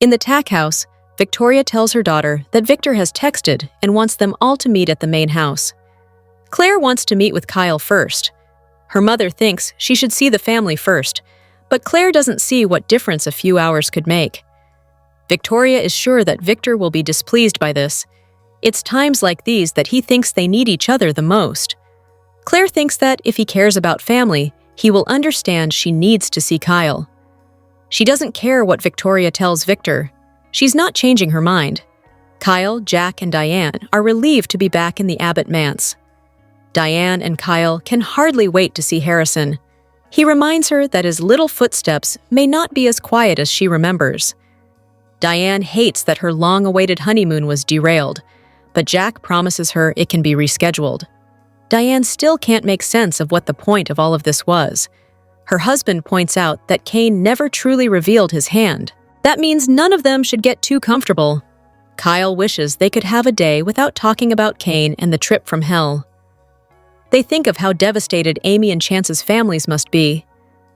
In the tack house, Victoria tells her daughter that Victor has texted and wants them all to meet at the main house. Claire wants to meet with Kyle first. Her mother thinks she should see the family first, but Claire doesn't see what difference a few hours could make. Victoria is sure that Victor will be displeased by this. It's times like these that he thinks they need each other the most. Claire thinks that if he cares about family, he will understand she needs to see Kyle. She doesn't care what Victoria tells Victor. She's not changing her mind. Kyle, Jack, and Diane are relieved to be back in the Abbott manse. Diane and Kyle can hardly wait to see Harrison. He reminds her that his little footsteps may not be as quiet as she remembers. Diane hates that her long-awaited honeymoon was derailed, but Jack promises her it can be rescheduled. Diane still can't make sense of what the point of all of this was. Her husband points out that Kane never truly revealed his hand. That means none of them should get too comfortable. Kyle wishes they could have a day without talking about Kane and the trip from hell. They think of how devastated Amy and Chance's families must be.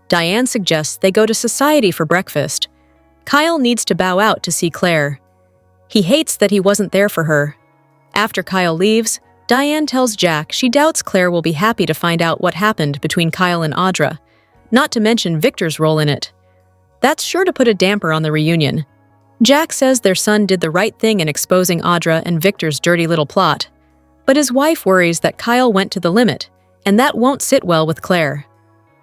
Diane suggests they go to society for breakfast. Kyle needs to bow out to see Claire. He hates that he wasn't there for her. After Kyle leaves, Diane tells Jack she doubts Claire will be happy to find out what happened between Kyle and Audra, not to mention Victor's role in it. That's sure to put a damper on the reunion. Jack says their son did the right thing in exposing Audra and Victor's dirty little plot, but his wife worries that Kyle went to the limit, and that won't sit well with Claire.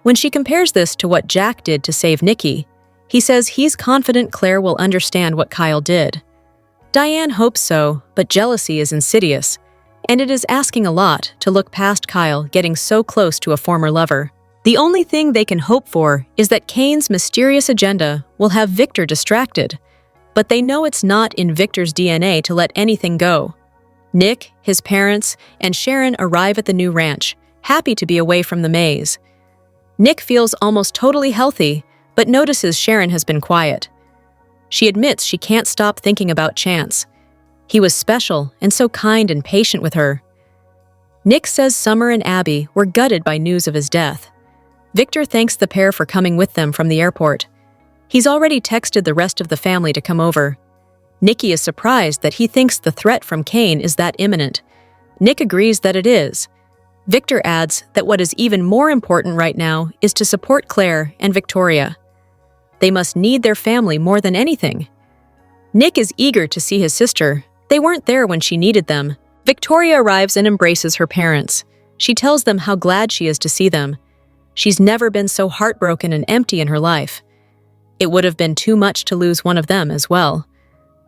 When she compares this to what Jack did to save Nikki, he says he's confident Claire will understand what Kyle did. Diane hopes so, but jealousy is insidious, and it is asking a lot to look past Kyle getting so close to a former lover. The only thing they can hope for is that Kane's mysterious agenda will have Victor distracted, but they know it's not in Victor's DNA to let anything go. Nick, his parents, and Sharon arrive at the new ranch, happy to be away from the maze. Nick feels almost totally healthy, but notices Sharon has been quiet. She admits she can't stop thinking about Chance. He was special and so kind and patient with her. Nick says Summer and Abby were gutted by news of his death. Victor thanks the pair for coming with them from the airport. He's already texted the rest of the family to come over. Nikki is surprised that he thinks the threat from Kane is that imminent. Nick agrees that it is. Victor adds that what is even more important right now is to support Claire and Victoria. They must need their family more than anything. Nick is eager to see his sister. They weren't there when she needed them. Victoria arrives and embraces her parents. She tells them how glad she is to see them. She's never been so heartbroken and empty in her life. It would have been too much to lose one of them as well.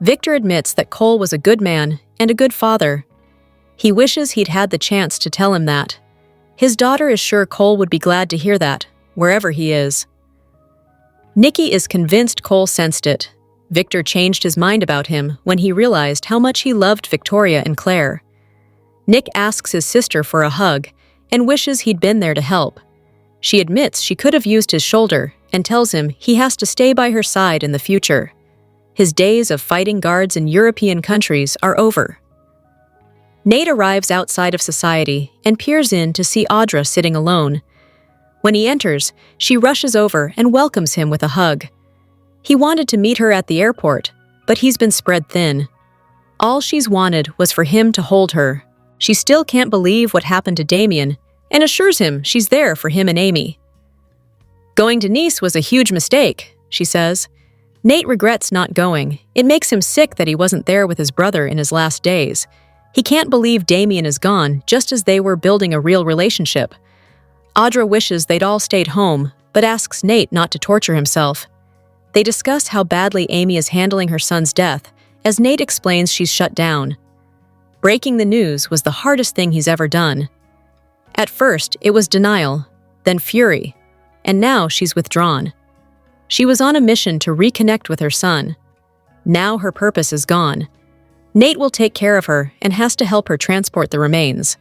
Victor admits that Cole was a good man and a good father. He wishes he'd had the chance to tell him that. His daughter is sure Cole would be glad to hear that, wherever he is. Nikki is convinced Cole sensed it. Victor changed his mind about him when he realized how much he loved Victoria and Claire. Nick asks his sister for a hug and wishes he'd been there to help. She admits she could have used his shoulder and tells him he has to stay by her side in the future. His days of fighting guards in European countries are over. Nate arrives outside of society and peers in to see Audra sitting alone. When he enters, she rushes over and welcomes him with a hug. He wanted to meet her at the airport, but he's been spread thin. All she's wanted was for him to hold her. She still can't believe what happened to Damien and assures him she's there for him and Amy. Going to Nice was a huge mistake, she says. Nate regrets not going. It makes him sick that he wasn't there with his brother in his last days. He can't believe Damien is gone just as they were building a real relationship. Audra wishes they'd all stayed home, but asks Nate not to torture himself. They discuss how badly Amy is handling her son's death, as Nate explains she's shut down. Breaking the news was the hardest thing he's ever done. At first, it was denial, then fury, and now she's withdrawn. She was on a mission to reconnect with her son. Now her purpose is gone. Nate will take care of her and has to help her transport the remains.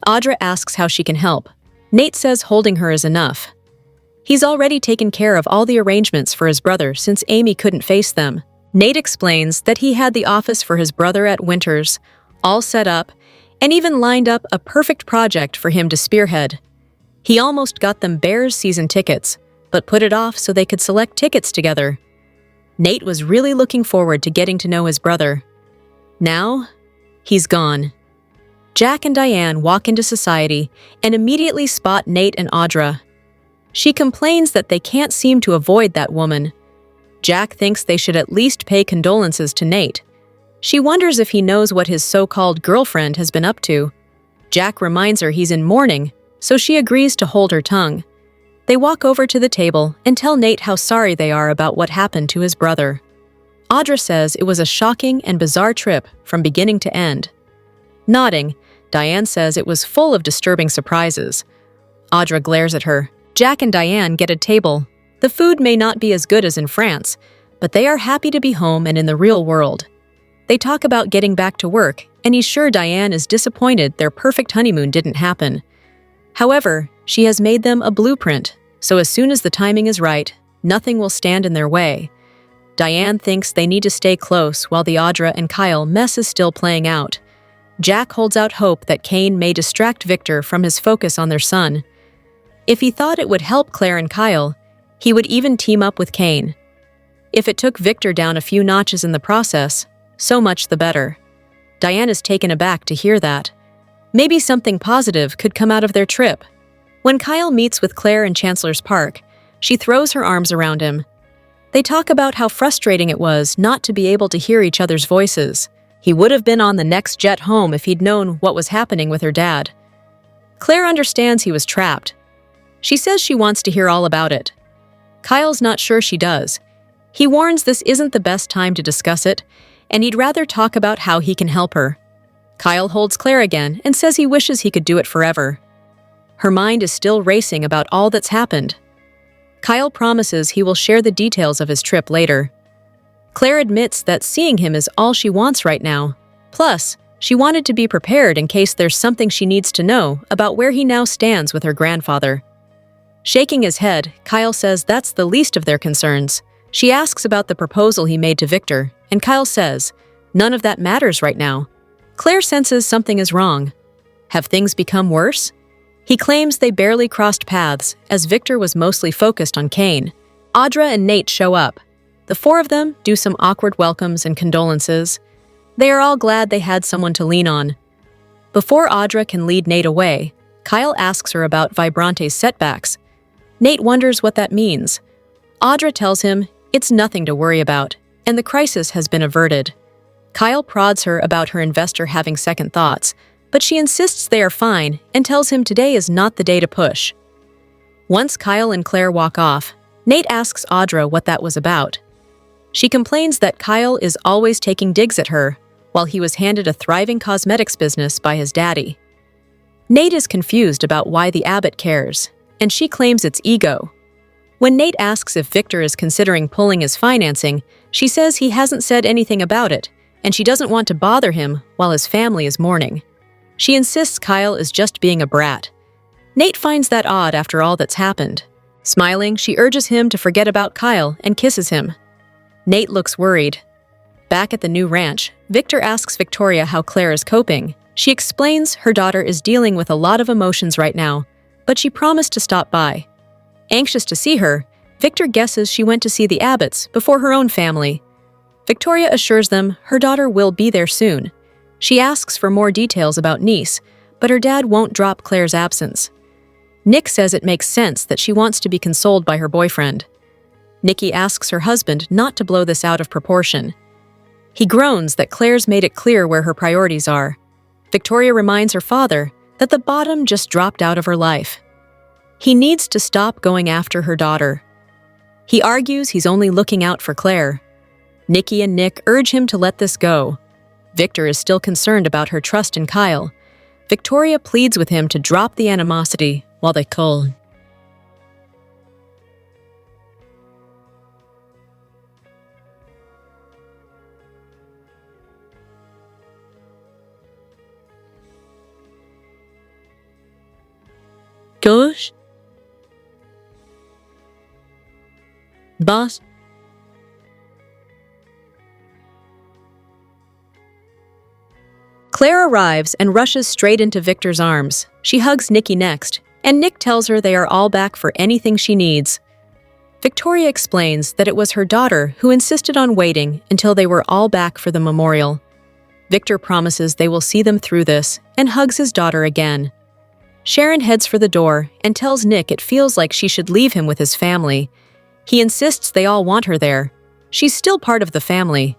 Audra asks how she can help. Nate says holding her is enough. He's already taken care of all the arrangements for his brother since Amy couldn't face them. Nate explains that he had the office for his brother at Winters all set up and even lined up a perfect project for him to spearhead. He almost got them Bears season tickets, but put it off so they could select tickets together. Nate was really looking forward to getting to know his brother. Now, he's gone. Jack and Diane walk into society and immediately spot Nate and Audra. She complains that they can't seem to avoid that woman. Jack thinks they should at least pay condolences to Nate. She wonders if he knows what his so-called girlfriend has been up to. Jack reminds her he's in mourning, so she agrees to hold her tongue. They walk over to the table and tell Nate how sorry they are about what happened to his brother. Audra says it was a shocking and bizarre trip from beginning to end. Nodding, Diane says it was full of disturbing surprises. Audra glares at her. Jack and Diane get a table. The food may not be as good as in France, but they are happy to be home and in the real world. They talk about getting back to work, and he's sure Diane is disappointed their perfect honeymoon didn't happen. However, she has made them a blueprint, so as soon as the timing is right, nothing will stand in their way. Diane thinks they need to stay close while the Audra and Kyle mess is still playing out. Jack holds out hope that Kane may distract Victor from his focus on their son. If he thought it would help Claire and Kyle, he would even team up with Kane. If it took Victor down a few notches in the process, so much the better. Diane is taken aback to hear that. Maybe something positive could come out of their trip. When Kyle meets with Claire in Chancellor's Park, she throws her arms around him. They talk about how frustrating it was not to be able to hear each other's voices. He would have been on the next jet home if he'd known what was happening with her dad. Claire understands he was trapped. She says she wants to hear all about it. Kyle's not sure she does. He warns this isn't the best time to discuss it, and he'd rather talk about how he can help her. Kyle holds Claire again and says he wishes he could do it forever. Her mind is still racing about all that's happened. Kyle promises he will share the details of his trip later. Claire admits that seeing him is all she wants right now. Plus, she wanted to be prepared in case there's something she needs to know about where he now stands with her grandfather. Shaking his head, Kyle says that's the least of their concerns. She asks about the proposal he made to Victor, and Kyle says, none of that matters right now. Claire senses something is wrong. Have things become worse? He claims they barely crossed paths, as Victor was mostly focused on Kane. Audra and Nate show up. The four of them do some awkward welcomes and condolences. They are all glad they had someone to lean on. Before Audra can lead Nate away, Kyle asks her about Vibrante's setbacks. Nate wonders what that means. Audra tells him it's nothing to worry about, and the crisis has been averted. Kyle prods her about her investor having second thoughts, but she insists they are fine and tells him today is not the day to push. Once Kyle and Claire walk off, Nate asks Audra what that was about. She complains that Kyle is always taking digs at her, while he was handed a thriving cosmetics business by his daddy. Nate is confused about why the abbot cares, and she claims it's ego. When Nate asks if Victor is considering pulling his financing, she says he hasn't said anything about it, and she doesn't want to bother him while his family is mourning. She insists Kyle is just being a brat. Nate finds that odd after all that's happened. Smiling, she urges him to forget about Kyle and kisses him. Nate looks worried. Back at the new ranch, Victor asks Victoria how Claire is coping. She explains her daughter is dealing with a lot of emotions right now, but she promised to stop by. Anxious to see her, Victor guesses she went to see the Abbotts before her own family. Victoria assures them her daughter will be there soon. She asks for more details about Nice, but her dad won't drop Claire's absence. Nick says it makes sense that she wants to be consoled by her boyfriend. Nikki asks her husband not to blow this out of proportion. He groans that Claire's made it clear where her priorities are. Victoria reminds her father that the bottom just dropped out of her life. He needs to stop going after her daughter. He argues he's only looking out for Claire. Nikki and Nick urge him to let this go. Victor is still concerned about her trust in Kyle. Victoria pleads with him to drop the animosity while they cull. Gosh? Boss? Claire arrives and rushes straight into Victor's arms. She hugs Nikki next, and Nick tells her they are all back for anything she needs. Victoria explains that it was her daughter who insisted on waiting until they were all back for the memorial. Victor promises they will see them through this and hugs his daughter again. Sharon heads for the door and tells Nick it feels like she should leave him with his family. He insists they all want her there. She's still part of the family.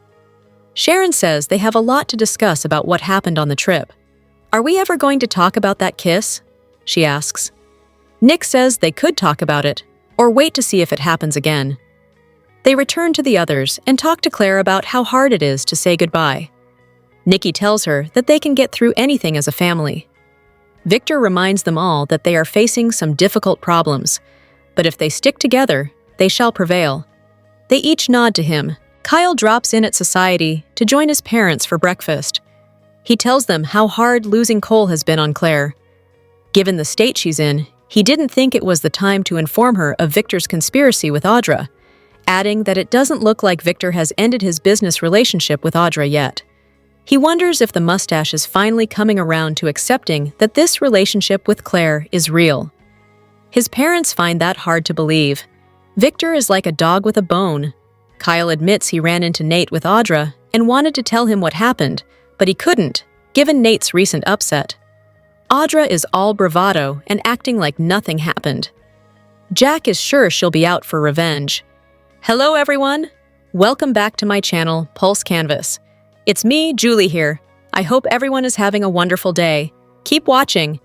Sharon says they have a lot to discuss about what happened on the trip. "Are we ever going to talk about that kiss?" she asks. Nick says they could talk about it, or wait to see if it happens again. They return to the others and talk to Claire about how hard it is to say goodbye. Nikki tells her that they can get through anything as a family. Victor reminds them all that they are facing some difficult problems, but if they stick together, they shall prevail. They each nod to him. Kyle drops in at society to join his parents for breakfast. He tells them how hard losing Cole has been on Claire. Given the state she's in, he didn't think it was the time to inform her of Victor's conspiracy with Audra, adding that it doesn't look like Victor has ended his business relationship with Audra yet. He wonders if the mustache is finally coming around to accepting that this relationship with Claire is real. His parents find that hard to believe. Victor is like a dog with a bone. Kyle admits he ran into Nate with Audra and wanted to tell him what happened, but he couldn't, given Nate's recent upset. Audra is all bravado and acting like nothing happened. Jack is sure she'll be out for revenge. Hello everyone! Welcome back to my channel, Pulse Canvas. It's me, Julie here. I hope everyone is having a wonderful day. Keep watching.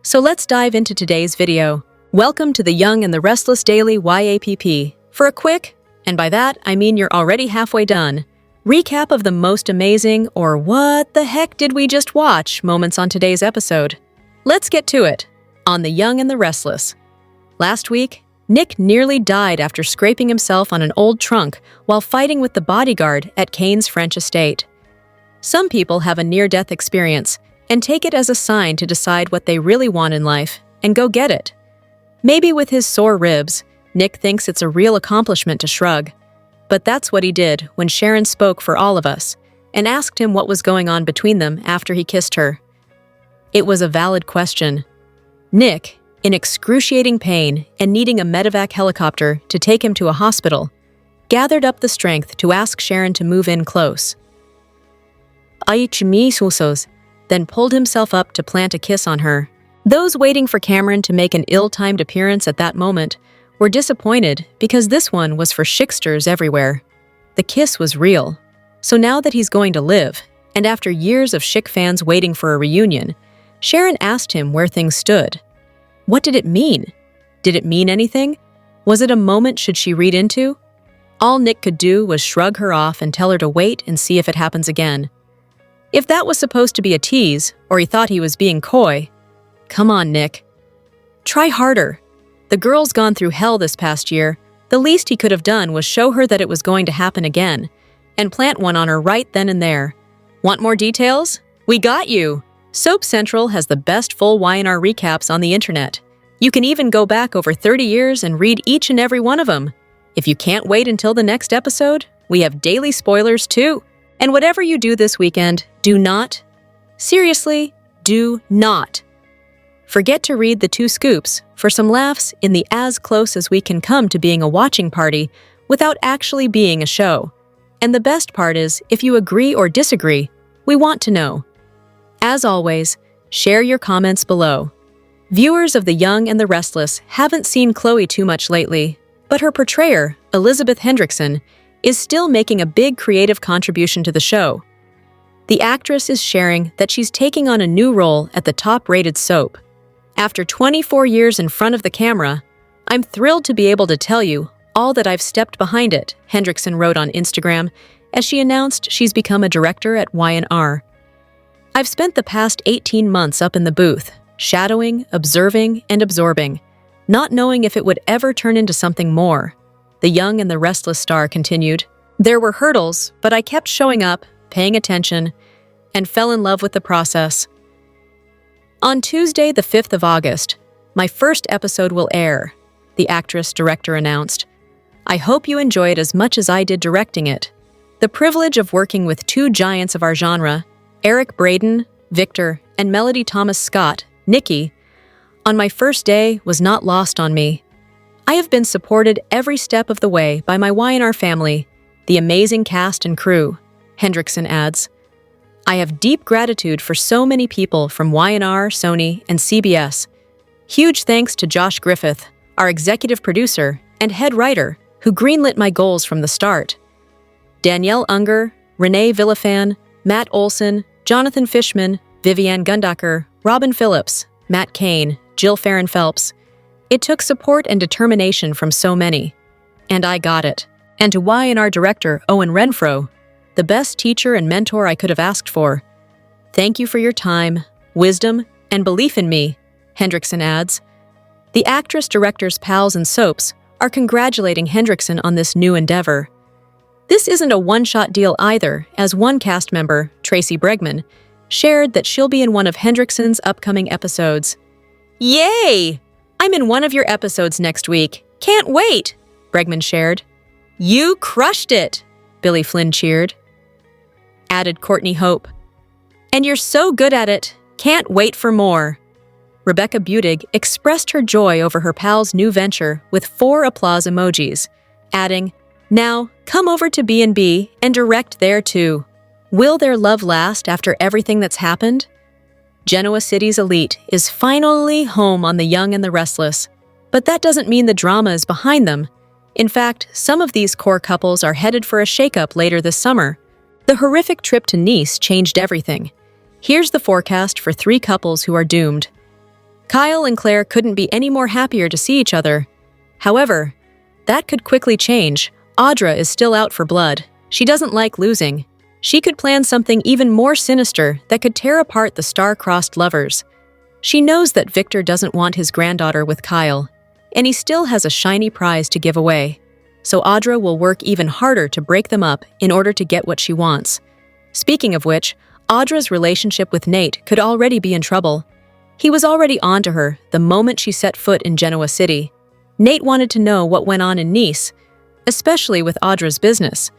So let's dive into today's video. Welcome to the Young and the Restless Daily YAPP. For a quick, and by that I mean you're already halfway done, recap of the most amazing or what the heck did we just watch moments on today's episode. Let's get to it. On the Young and the Restless. Last week, Nick nearly died after scraping himself on an old trunk while fighting with the bodyguard at Kane's French estate. Some people have a near-death experience and take it as a sign to decide what they really want in life and go get it. Maybe with his sore ribs, Nick thinks it's a real accomplishment to shrug. But that's what he did when Sharon spoke for all of us and asked him what was going on between them after he kissed her. It was a valid question. Nick, in excruciating pain and needing a medevac helicopter to take him to a hospital, gathered up the strength to ask Sharon to move in close. Then pulled himself up to plant a kiss on her. Those waiting for Cameron to make an ill-timed appearance at that moment were disappointed because this one was for shiksters everywhere. The kiss was real. So now that he's going to live, and after years of Chic fans waiting for a reunion, Sharon asked him where things stood. What did it mean? Did it mean anything? Was it a moment should she read into? All Nick could do was shrug her off and tell her to wait and see if it happens again. If that was supposed to be a tease, or he thought he was being coy, come on, Nick. Try harder. The girl's gone through hell this past year. The least he could have done was show her that it was going to happen again, and plant one on her right then and there. Want more details? We got you! Soap Central has the best full Y&R recaps on the internet. You can even go back over 30 years and read each and every one of them. If you can't wait until the next episode, we have daily spoilers too. And whatever you do this weekend, do not, seriously, do not, forget to read the 2 scoops for some laughs in the as close as we can come to being a watching party without actually being a show. And the best part is, if you agree or disagree, we want to know. As always, share your comments below. Viewers of The Young and the Restless haven't seen Chloe too much lately, but her portrayer, Elizabeth Hendrickson, is still making a big creative contribution to the show. The actress is sharing that she's taking on a new role at the top-rated soap. After 24 years in front of the camera, I'm thrilled to be able to tell you all that I've stepped behind it, Hendrickson wrote on Instagram as she announced she's become a director at Y&R. I've spent the past 18 months up in the booth, shadowing, observing, and absorbing, not knowing if it would ever turn into something more. The Young and the Restless star continued. There were hurdles, but I kept showing up, paying attention, and fell in love with the process. On Tuesday, the 5th of August, my first episode will air, the actress-director announced. I hope you enjoy it as much as I did directing it. The privilege of working with 2 giants of our genre, Eric Braeden, Victor, and Melody Thomas Scott, Nikki, on my first day was not lost on me. I have been supported every step of the way by my Y&R family, the amazing cast and crew, Hendrickson adds. I have deep gratitude for so many people from Y&R, Sony, and CBS. Huge thanks to Josh Griffith, our executive producer and head writer, who greenlit my goals from the start. Danielle Unger, Renee Villafan, Matt Olson, Jonathan Fishman, Vivian Gundaker, Robin Phillips, Matt Kane, Jill Farron Phelps. It took support and determination from so many. And I got it. And to Y&R director Owen Renfro, the best teacher and mentor I could have asked for. Thank you for your time, wisdom, and belief in me, Hendrickson adds. The actress-director's pals and soaps are congratulating Hendrickson on this new endeavor. This isn't a one-shot deal either, as one cast member, Tracy Bregman, shared that she'll be in one of Hendrickson's upcoming episodes. Yay! I'm in one of your episodes next week. Can't wait, Bregman shared. You crushed it, Billy Flynn cheered. Added Courtney Hope. And you're so good at it. Can't wait for more. Rebecca Budig expressed her joy over her pal's new venture with 4 applause emojis, adding, now, come over to B&B and direct there too. Will their love last after everything that's happened? Genoa City's elite is finally home on The Young and the Restless, but that doesn't mean the drama is behind them. In fact, some of these core couples are headed for a shakeup later this summer. The horrific trip to Nice changed everything. Here's the forecast for 3 couples who are doomed. Kyle and Claire couldn't be any more happier to see each other. However, that could quickly change. Audra is still out for blood. She doesn't like losing. She could plan something even more sinister that could tear apart the star-crossed lovers. She knows that Victor doesn't want his granddaughter with Kyle, and he still has a shiny prize to give away. So Audra will work even harder to break them up in order to get what she wants. Speaking of which, Audra's relationship with Nate could already be in trouble. He was already on to her the moment she set foot in Genoa City. Nate wanted to know what went on in Nice, especially with Audra's business.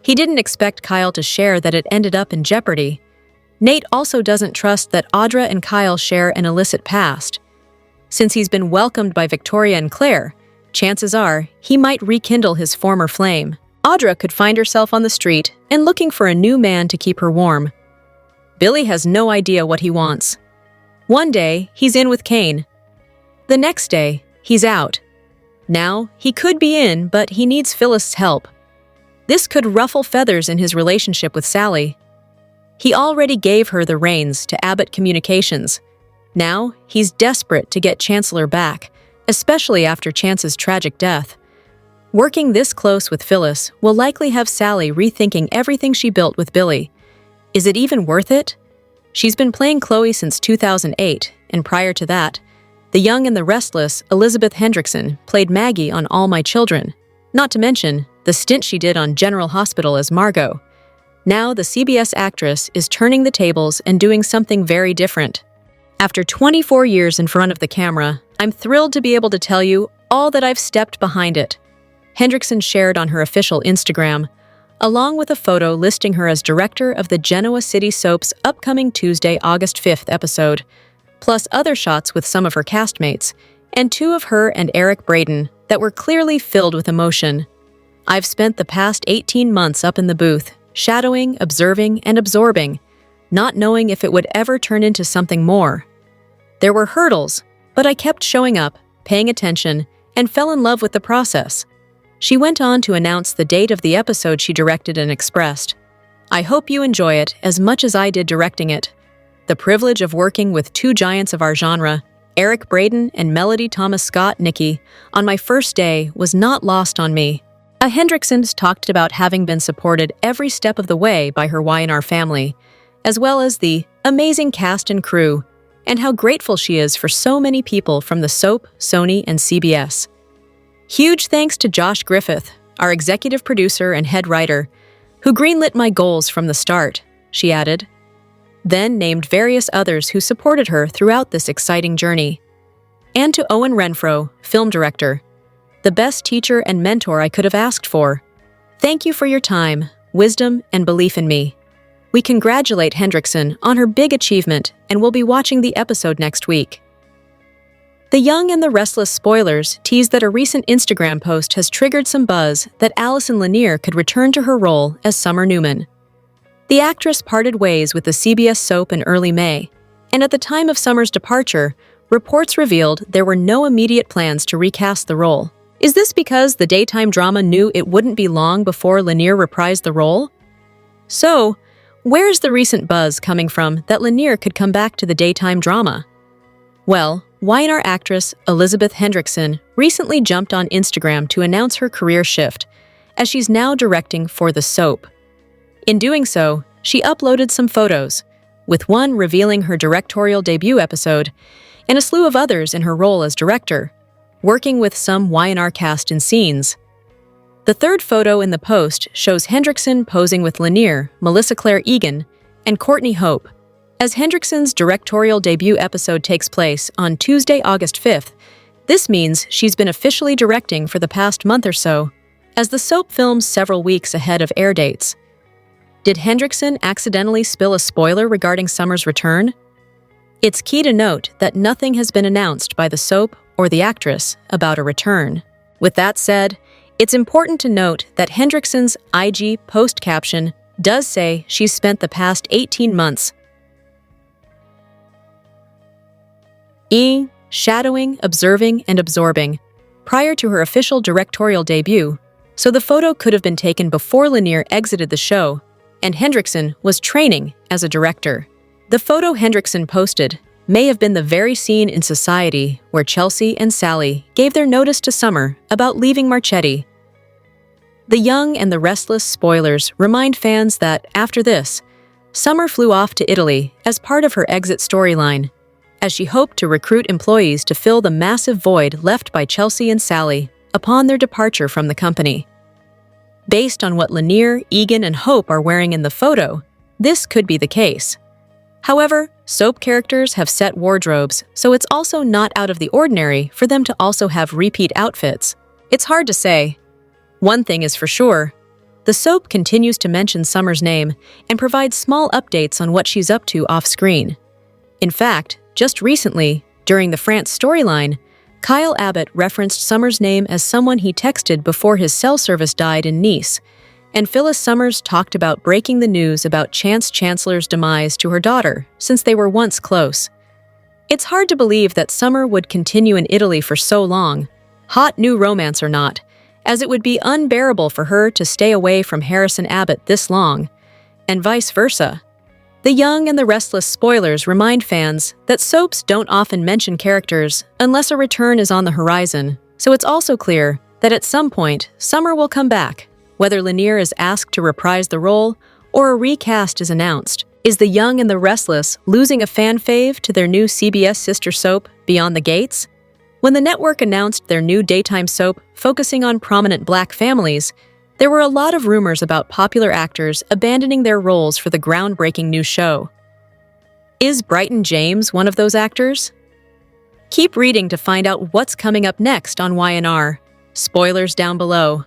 He didn't expect Kyle to share that it ended up in jeopardy. Nate also doesn't trust that Audra and Kyle share an illicit past. Since he's been welcomed by Victoria and Claire, chances are he might rekindle his former flame. Audra could find herself on the street and looking for a new man to keep her warm. Billy has no idea what he wants. One day, he's in with Kane. The next day, he's out. Now, he could be in, but he needs Phyllis's help. This could ruffle feathers in his relationship with Sally. He already gave her the reins to Abbott Communications. Now, he's desperate to get Chancellor back, especially after Chance's tragic death. Working this close with Phyllis will likely have Sally rethinking everything she built with Billy. Is it even worth it? She's been playing Chloe since 2008, and prior to that, The Young and the Restless, Elizabeth Hendrickson, played Maggie on All My Children, not to mention the stint she did on General Hospital as Margot. Now the CBS actress is turning the tables and doing something very different. After 24 years in front of the camera, I'm thrilled to be able to tell you all that I've stepped behind it, Hendrickson shared on her official Instagram, along with a photo listing her as director of the Genoa City soap's upcoming Tuesday, August 5th episode, plus other shots with some of her castmates, and 2 of her and Eric Braeden that were clearly filled with emotion. I've spent the past 18 months up in the booth, shadowing, observing, and absorbing, not knowing if it would ever turn into something more. There were hurdles, but I kept showing up, paying attention, and fell in love with the process. She went on to announce the date of the episode she directed and expressed. I hope you enjoy it as much as I did directing it. The privilege of working with 2 giants of our genre, Eric Braeden and Melody Thomas Scott Nicky, on my first day was not lost on me. A Hendricksons talked about having been supported every step of the way by her Y&R family, as well as the amazing cast and crew, and how grateful she is for so many people from the soap, Sony, and CBS. Huge thanks to Josh Griffith, our executive producer and head writer, who greenlit my goals from the start, she added. Then named various others who supported her throughout this exciting journey. And to Owen Renfro, film director, the best teacher and mentor I could have asked for. Thank you for your time, wisdom, and belief in me. We congratulate Hendrickson on her big achievement and will be watching the episode next week. The Young and the Restless spoilers tease that a recent Instagram post has triggered some buzz that Allison Lanier could return to her role as Summer Newman. The actress parted ways with the CBS soap in early May, and at the time of Summer's departure, reports revealed there were no immediate plans to recast the role. Is this because the daytime drama knew it wouldn't be long before Lanier reprised the role? So, where's the recent buzz coming from that Lanier could come back to the daytime drama? Well, Y&R actress Elizabeth Hendrickson recently jumped on Instagram to announce her career shift, as she's now directing for the soap. In doing so, she uploaded some photos, with one revealing her directorial debut episode, and a slew of others in her role as director, working with some Y&R cast in scenes. The third photo in the post shows Hendrickson posing with Lanier, Melissa Claire Egan, and Courtney Hope. As Hendrickson's directorial debut episode takes place on Tuesday, August 5th, this means she's been officially directing for the past month or so, as the soap films several weeks ahead of air dates. Did Hendrickson accidentally spill a spoiler regarding Summer's return? It's key to note that nothing has been announced by the soap or the actress about a return. With that said, it's important to note that Hendrickson's IG post caption does say she's spent the past 18 months shadowing, observing, and absorbing, prior to her official directorial debut, so the photo could have been taken before Lanier exited the show, and Hendrickson was training as a director. The photo Hendrickson posted may have been the very scene in Society where Chelsea and Sally gave their notice to Summer about leaving Marchetti. The Young and the Restless spoilers remind fans that, after this, Summer flew off to Italy as part of her exit storyline, as she hoped to recruit employees to fill the massive void left by Chelsea and Sally upon their departure from the company. Based on what Lanier, Egan, and Hope are wearing in the photo, this could be the case. However, soap characters have set wardrobes, so it's also not out of the ordinary for them to also have repeat outfits. It's hard to say. One thing is for sure, the soap continues to mention Summer's name and provides small updates on what she's up to off-screen. In fact, just recently, during the France storyline, Kyle Abbott referenced Summer's name as someone he texted before his cell service died in Nice, and Phyllis Summers talked about breaking the news about Chance Chancellor's demise to her daughter, since they were once close. It's hard to believe that Summer would continue in Italy for so long, hot new romance or not, as it would be unbearable for her to stay away from Harrison Abbott this long, and vice versa. The Young and the Restless spoilers remind fans that soaps don't often mention characters unless a return is on the horizon, so it's also clear that at some point, Summer will come back, whether Lanier is asked to reprise the role or a recast is announced. Is The Young and the Restless losing a fan fave to their new CBS sister soap, Beyond the Gates? When the network announced their new daytime soap focusing on prominent Black families, there were a lot of rumors about popular actors abandoning their roles for the groundbreaking new show. Is Bryton James one of those actors? Keep reading to find out what's coming up next on Y&R. Spoilers down below.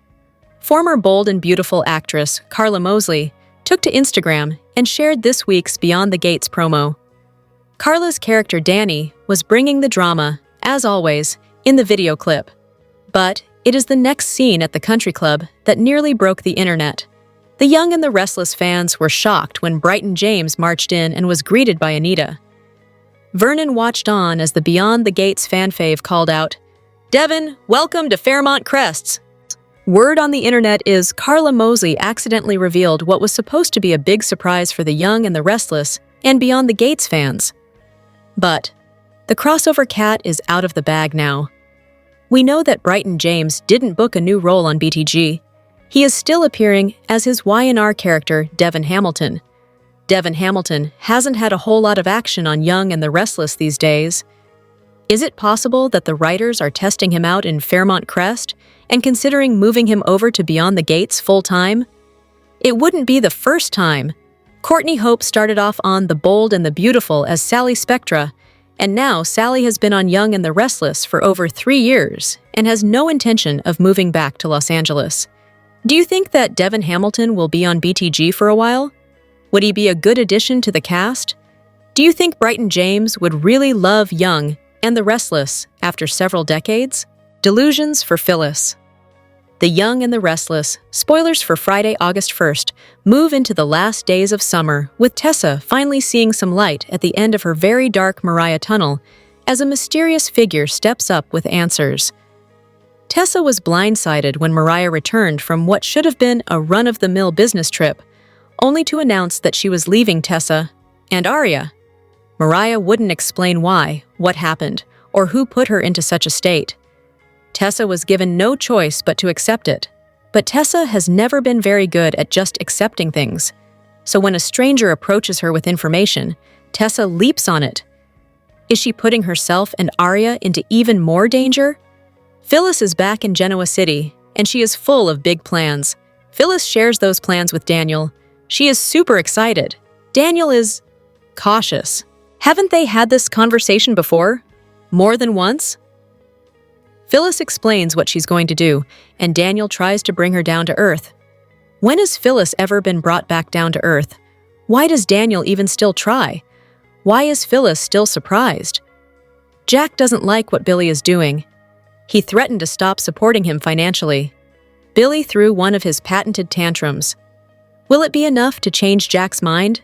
Former Bold and Beautiful actress Carla Mosley took to Instagram and shared this week's Beyond the Gates promo. Carla's character Danny was bringing the drama, as always, in the video clip. But it is the next scene at the country club that nearly broke the internet. The Young and the Restless fans were shocked when Bryton James marched in and was greeted by Anita. Vernon watched on as the Beyond the Gates fan fave called out, "Devin, welcome to Fairmont Crests." Word on the internet is Carla Mosley accidentally revealed what was supposed to be a big surprise for the Young and the Restless and Beyond the Gates fans. But the crossover cat is out of the bag now. We know that Bryton James didn't book a new role on BTG. He is still appearing as his Y&R character, Devin Hamilton. Devin Hamilton hasn't had a whole lot of action on Young and the Restless these days. Is it possible that the writers are testing him out in Fairmont Crest and considering moving him over to Beyond the Gates full-time? It wouldn't be the first time. Courtney Hope started off on The Bold and the Beautiful as Sally Spectra, and now Sally has been on Young and the Restless for over 3 years and has no intention of moving back to Los Angeles. Do you think that Devin Hamilton will be on BTG for a while? Would he be a good addition to the cast? Do you think Bryton James would really love Young and the Restless, after several decades? Delusions for Phyllis. The Young and the Restless, spoilers for Friday, August 1st, move into the last days of summer, with Tessa finally seeing some light at the end of her very dark Mariah tunnel as a mysterious figure steps up with answers. Tessa was blindsided when Mariah returned from what should have been a run-of-the-mill business trip, only to announce that she was leaving Tessa and Aria. Mariah wouldn't explain why, what happened, or who put her into such a state. Tessa was given no choice but to accept it. But Tessa has never been very good at just accepting things. So when a stranger approaches her with information, Tessa leaps on it. Is she putting herself and Aria into even more danger? Phyllis is back in Genoa City, and she is full of big plans. Phyllis shares those plans with Daniel. She is super excited. Daniel is cautious. Haven't they had this conversation before? More than once? Phyllis explains what she's going to do, and Daniel tries to bring her down to earth. When has Phyllis ever been brought back down to earth? Why does Daniel even still try? Why is Phyllis still surprised? Jack doesn't like what Billy is doing. He threatened to stop supporting him financially. Billy threw one of his patented tantrums. Will it be enough to change Jack's mind?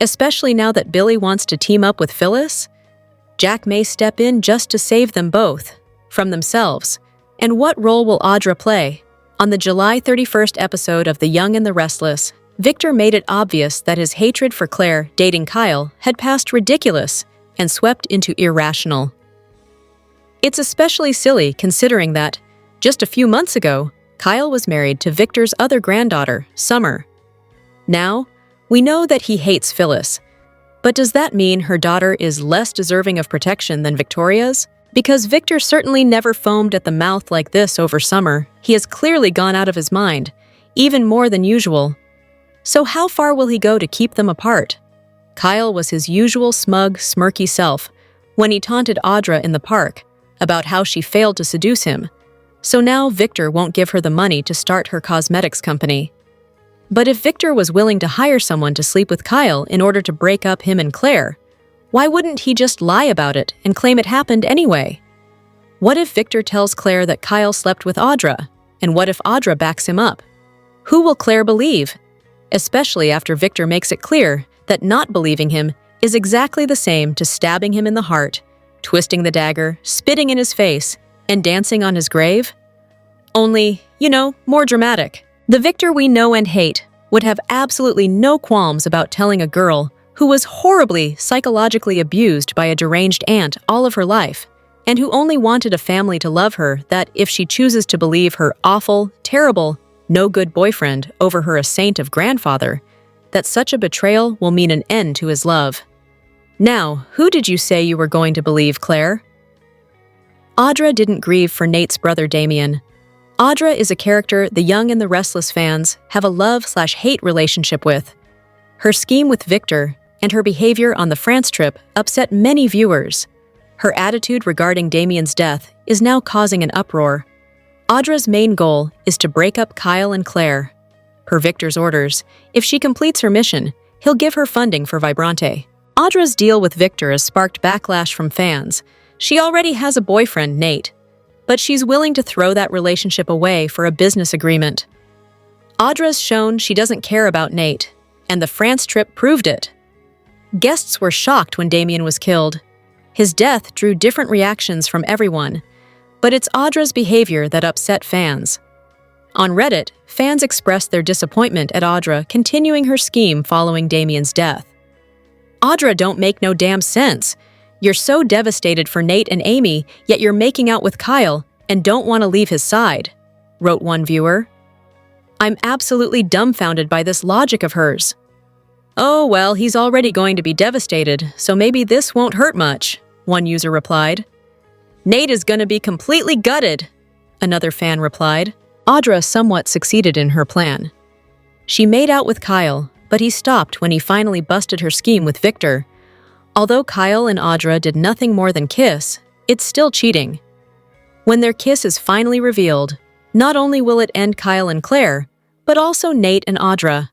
Especially now that Billy wants to team up with Phyllis? Jack may step in just to save them both from themselves. And what role will Audra play? On the July 31st episode of The Young and the Restless, Victor made it obvious that his hatred for Claire dating Kyle had passed ridiculous and swept into irrational. It's especially silly considering that, just a few months ago, Kyle was married to Victor's other granddaughter, Summer. Now, we know that he hates Phyllis. But does that mean her daughter is less deserving of protection than Victoria's? Because Victor certainly never foamed at the mouth like this over Summer, he has clearly gone out of his mind, even more than usual. So how far will he go to keep them apart? Kyle was his usual smug, smirky self when he taunted Audra in the park about how she failed to seduce him. So now Victor won't give her the money to start her cosmetics company. But if Victor was willing to hire someone to sleep with Kyle in order to break up him and Claire, why wouldn't he just lie about it and claim it happened anyway? What if Victor tells Claire that Kyle slept with Audra? And what if Audra backs him up? Who will Claire believe? Especially after Victor makes it clear that not believing him is exactly the same to stabbing him in the heart, twisting the dagger, spitting in his face, and dancing on his grave? Only, more dramatic. The Victor we know and hate would have absolutely no qualms about telling a girl who was horribly psychologically abused by a deranged aunt all of her life, and who only wanted a family to love her, that if she chooses to believe her awful, terrible, no-good boyfriend over her a saint of grandfather, that such a betrayal will mean an end to his love. Now, who did you say you were going to believe, Claire? Audra didn't grieve for Nate's brother Damien. Audra is a character the Young and the Restless fans have a love/hate relationship with. Her scheme with Victor and her behavior on the France trip upset many viewers. Her attitude regarding Damien's death is now causing an uproar. Audra's main goal is to break up Kyle and Claire. Per Victor's orders, if she completes her mission, he'll give her funding for Vibrante. Audra's deal with Victor has sparked backlash from fans. She already has a boyfriend, Nate, but she's willing to throw that relationship away for a business agreement. Audra's shown she doesn't care about Nate, and the France trip proved it. Guests were shocked when Damien was killed. His death drew different reactions from everyone, but it's Audra's behavior that upset fans. On Reddit, fans expressed their disappointment at Audra continuing her scheme following Damien's death. Audra don't make no damn sense. You're so devastated for Nate and Amy, yet you're making out with Kyle and don't want to leave his side, wrote one viewer. I'm absolutely dumbfounded by this logic of hers. Oh, well, he's already going to be devastated, so maybe this won't hurt much, one user replied. Nate is going to be completely gutted, another fan replied. Audra somewhat succeeded in her plan. She made out with Kyle, but he stopped when he finally busted her scheme with Victor. Although Kyle and Audra did nothing more than kiss, it's still cheating. When their kiss is finally revealed, not only will it end Kyle and Claire, but also Nate and Audra.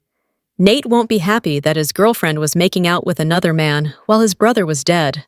Nate won't be happy that his girlfriend was making out with another man while his brother was dead.